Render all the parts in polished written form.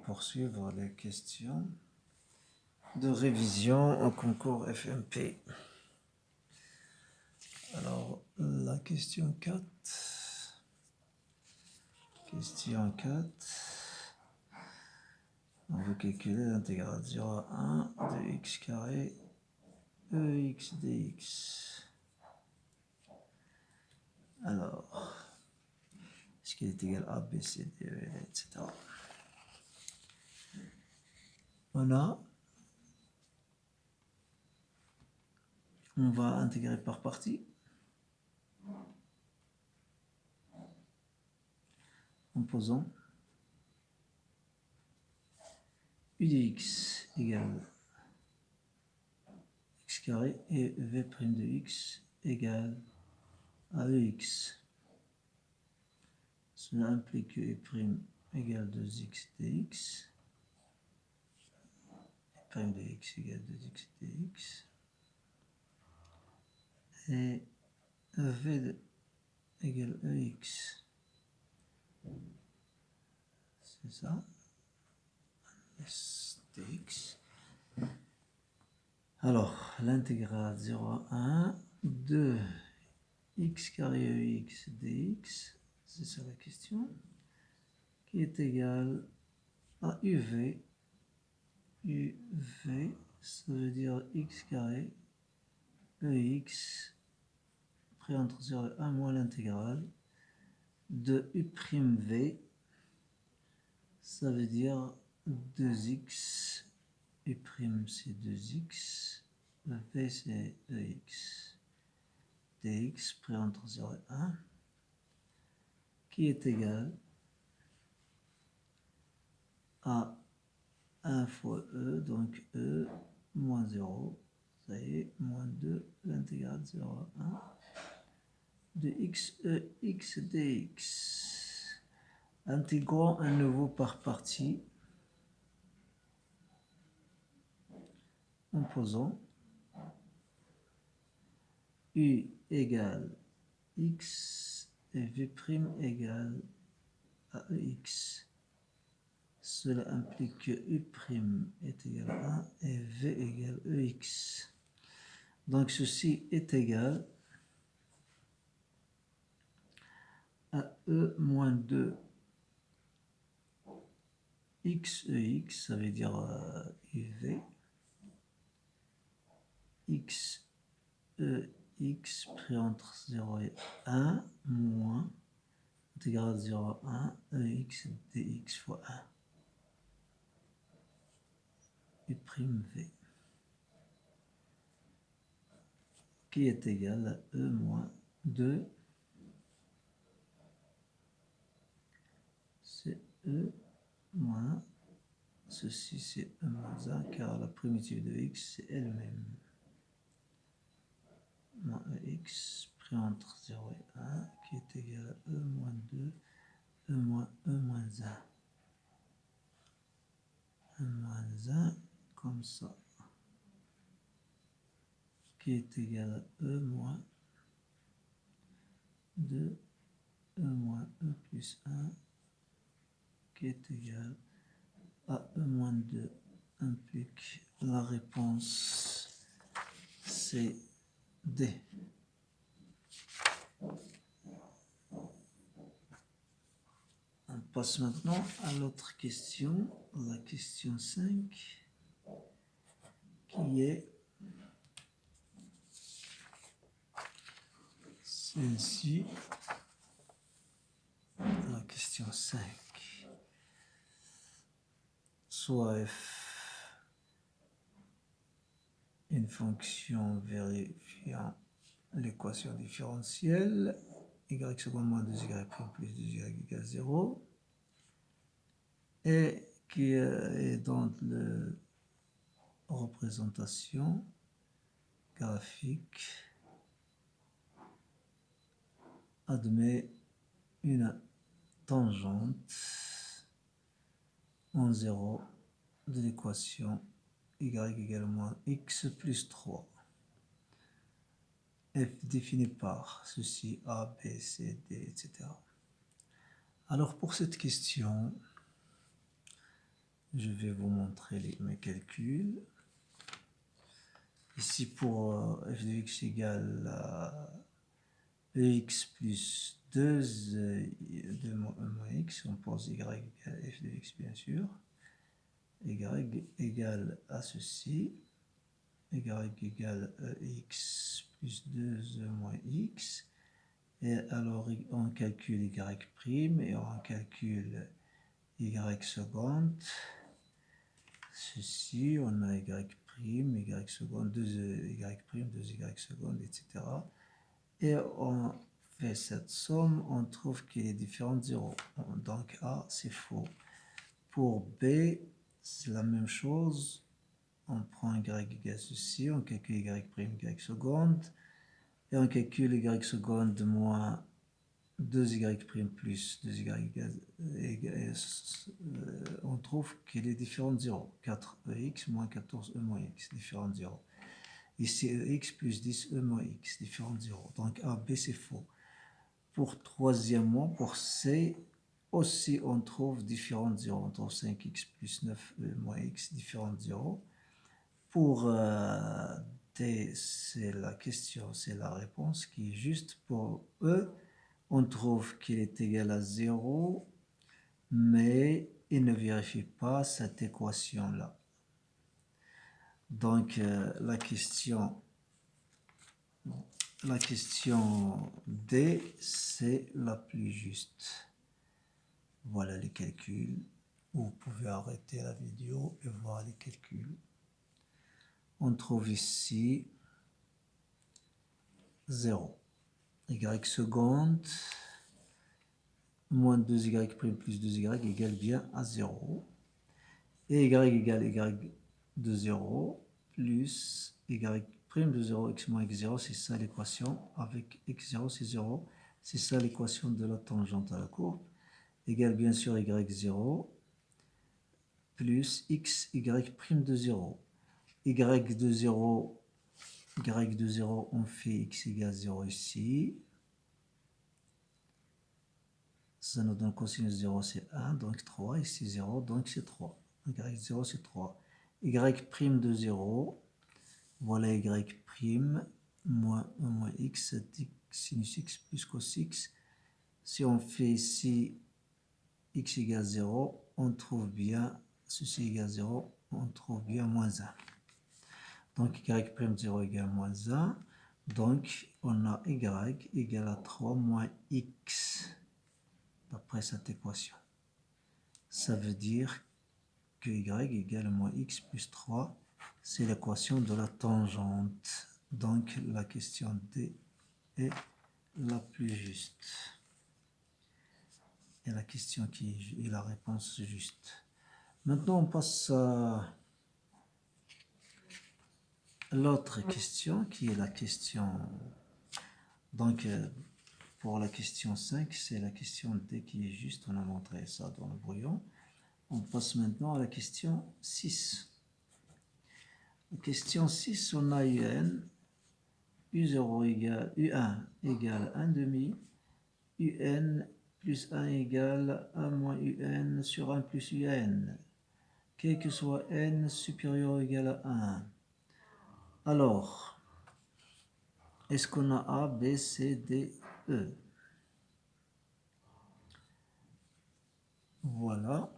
poursuivre les questions de révision au concours FMP. Alors, la question 4. Question 4. On veut calculer l'intégrale 0 à 1 de x carré EX dx. Alors, est-ce qu'il est égal à B, C, D, E, etc. On va intégrer par partie. En posant U de x égale x carré et V' de x égale à EX. Cela implique que E' égale 2x dx. E' de x égale 2x dx. Et V égale EX. C'est ça. Dx. Alors, l'intégrale 0 à 1 de x carré EX dx, c'est ça la question, qui est égal à UV. UV, ça veut dire x carré EX pris entre 0 et 1 moins l'intégrale de U'V, ça veut dire 2x, U' c'est 2x, V c'est EX, dx pris entre 0 et 1, qui est égal à 1 fois E, donc E moins 0, ça y est, moins 2, l'intégrale 0 à 1, de x, E, x dx. Intégrons à nouveau par partie, en posant U égale x et V' égale à EX. Cela implique que U' est égal à 1 et V égale EX. Donc ceci est égal à E moins 2 x EX, ça veut dire UV, x EX pris entre 0 et 1 moins intégrale 0 à 1 EX dx fois 1 U'V, qui est égal à E moins 2, c'est E moins, ceci c'est E moins 1, car la primitive de x c'est elle-même, moins EX pris entre 0 et 1, qui est égal à E moins 2, E moins 1. E moins 1, comme ça, qui est égal à E moins 2, E moins E plus 1, qui est égal à E moins 2, implique la réponse c'est D. On passe maintenant à l'autre question, la question 5, qui est celle-ci, la question 5. Soit f, une fonction vérifiant l'équation différentielle, y seconde moins 2y plus 2y égale 0, et qui est dans la représentation graphique, admet une tangente en 0 de l'équation y égale moins x plus 3. F définie par ceci a, b, c, d, etc. Alors pour cette question, je vais vous montrer mes calculs. Ici, pour f de x égale x plus 2 moins x, on pose y égale f de x, bien sûr. Y égale à ceci. Y égale x plus 2 moins x. Et alors, on calcule y' et on calcule y seconde. Ceci, on a y seconde, 2y', 2y seconde, etc. Et on fait cette somme, on trouve qu'il est différent de 0. Donc A, c'est faux. Pour B, c'est la même chose. On prend y égale ceci, on calcule y' seconde. Et on calcule y seconde moins 2y' plus 2y', on trouve qu'il est différent de 0. 4x moins 14e moins x, différent de 0. Ici, x plus 10e moins x, différent de 0. Donc A, B, c'est faux. Pour troisièmement, pour C, aussi on trouve différent de 0. On trouve 5x plus 9e moins x, différent de 0. Pour D, c'est la question, c'est la réponse qui est juste. Pour E, on trouve qu'il est égal à 0, mais il ne vérifie pas cette équation-là. Donc, la question D, c'est la plus juste. Voilà les calculs. Vous pouvez arrêter la vidéo et voir les calculs. On trouve ici 0. Y seconde moins 2y' plus 2y égale bien à 0. Et y égale y de 0 plus y' de 0, x moins x0, c'est ça l'équation. Avec x0, c'est 0. C'est ça l'équation de la tangente à la courbe. Égale bien sûr y0 plus x y' de 0. Y de 0, on fait x égale 0 ici. Ça nous donne cosinus 0, c'est 1, donc 3. Ici 0, donc c'est 3. Y0, c'est 3. Y' de 0, voilà y' moins 1 moins x, c'est sinus x plus cos x. Si on fait ici x égale 0, on trouve bien, ceci égale 0, on trouve bien moins 1. Donc y' 0 égale moins 1. Donc on a y égale à 3 moins x. D'après cette équation. Ça veut dire que y égale moins x plus 3, c'est l'équation de la tangente. Donc la question D est la plus juste. Et la question qui est la réponse juste. Maintenant on passe à l'autre question qui est la question. Donc pour la question 5, c'est la question D qui est juste. On a montré ça dans le brouillon. On passe maintenant à la question 6. La question 6, on a UN, U0 égale, U1 égale 1 demi, UN plus 1 égale 1 moins UN sur 1 plus UN, quel que soit N supérieur ou égal à 1. Alors, est-ce qu'on a A, B, C, D, E? Voilà.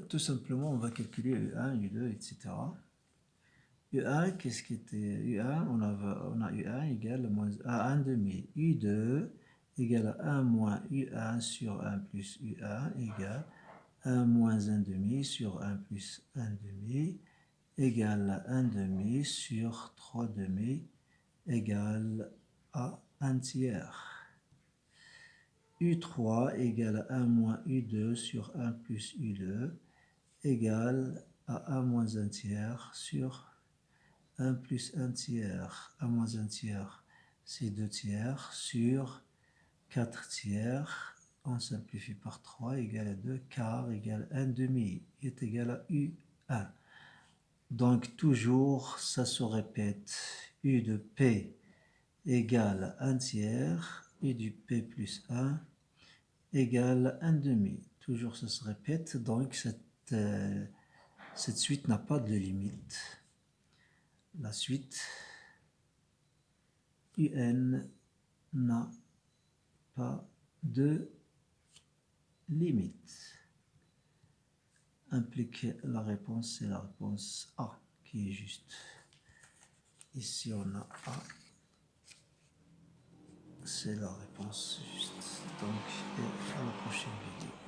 Tout simplement, on va calculer U1, U2, etc. U1, qu'est-ce qui était U1? On a U1 égale à 1 demi. U2 égale à 1 moins U1 sur 1 plus U1 égale 1 moins 1 demi sur 1 plus 1 demi égale à 1 demi sur 3 demi égale à 1 tiers. U3 égale à 1 moins U2 sur 1 plus U2 égale à 1 moins 1 tiers sur 1 plus 1 tiers. 1 moins 1 tiers, c'est 2 tiers sur 4 tiers. On simplifie par 3 égale à 2. Quart égale 1 demi est égal à U1. Donc toujours, ça se répète. U de P égale 1 tiers. U du P plus 1 égale 1 demi. Toujours ça se répète, donc cette suite n'a pas de limite. La suite UN n'a pas de limite. Impliquer la réponse, c'est la réponse A qui est juste. Ici on a A, c'est la réponse juste. Donc, et à la prochaine vidéo.